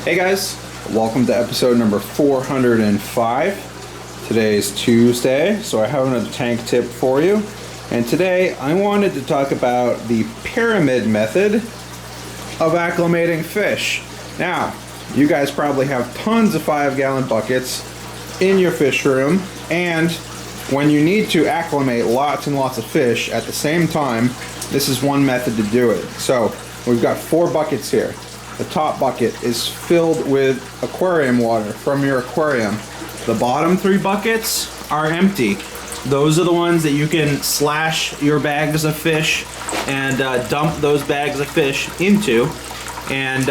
Hey guys, welcome to episode number 405. Today is Tuesday, so I have another tank tip for you. And today I wanted to talk about the pyramid method of acclimating fish. Now, you guys probably have tons of 5-gallon buckets in your fish room, and when you need to acclimate lots and lots of fish at the same time, this is one method to do it. So we've got 4 buckets here. The top bucket is filled with aquarium water from your aquarium. The bottom 3 buckets are empty. Those are the ones that you can slash your bags of fish and dump those bags of fish into. And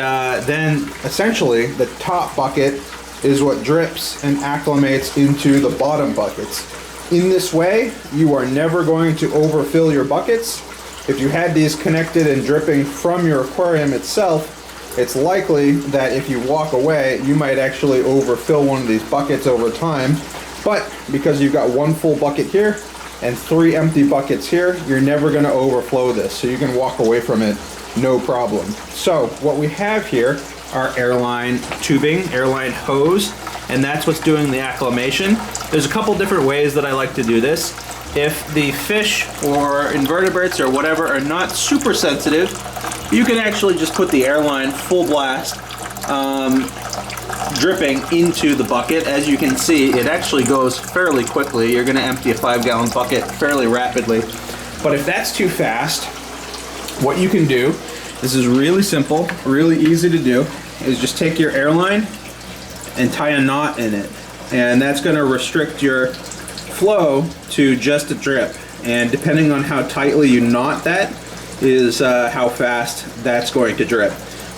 then essentially the top bucket is what drips and acclimates into the bottom buckets. In this way, you are never going to overfill your buckets. If you had these connected and dripping from your aquarium itself, it's likely that if you walk away, you might actually overfill one of these buckets over time. But because you've got 1 full bucket here and 3 empty buckets here, you're never going to overflow this. So you can walk away from it no problem. So what we have here are airline tubing, airline hose, and that's what's doing the acclimation. There's a couple different ways that I like to do this. If the fish or invertebrates or whatever are not super sensitive, you can actually just put the airline full blast, dripping into the bucket. As you can see, it actually goes fairly quickly. You're going to empty a 5-gallon bucket fairly rapidly. But if that's too fast, what you can do, this is really simple, really easy to do, is just take your airline and tie a knot in it. And that's going to restrict your flow to just a drip. And depending on how tightly you knot that, is how fast that's going to drip.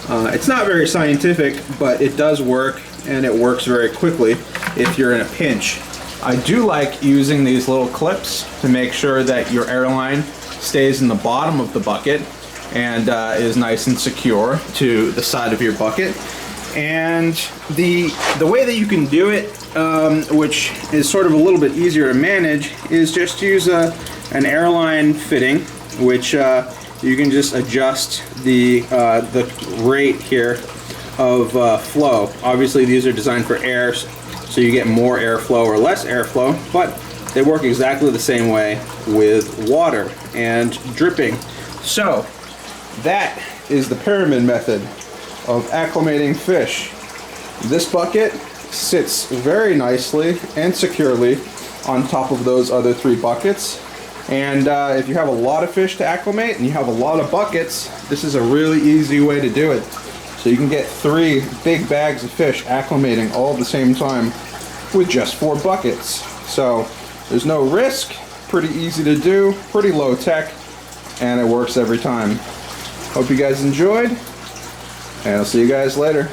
It's not very scientific, but it does work, and it works very quickly if you're in a pinch. I do like using these little clips to make sure that your airline stays in the bottom of the bucket and is nice and secure to the side of your bucket. And the way that you can do it, which is sort of a little bit easier to manage, is just use an airline fitting, which you can just adjust the rate here of flow. Obviously these are designed for air, so you get more airflow or less airflow, but they work exactly the same way with water and dripping. So that is the pyramid method of acclimating fish. This bucket sits very nicely and securely on top of those other 3 buckets. And if you have a lot of fish to acclimate and you have a lot of buckets, this is a really easy way to do it. So you can get 3 big bags of fish acclimating all at the same time with just 4 buckets. So there's no risk, pretty easy to do, pretty low tech, and it works every time. Hope you guys enjoyed, and I'll see you guys later.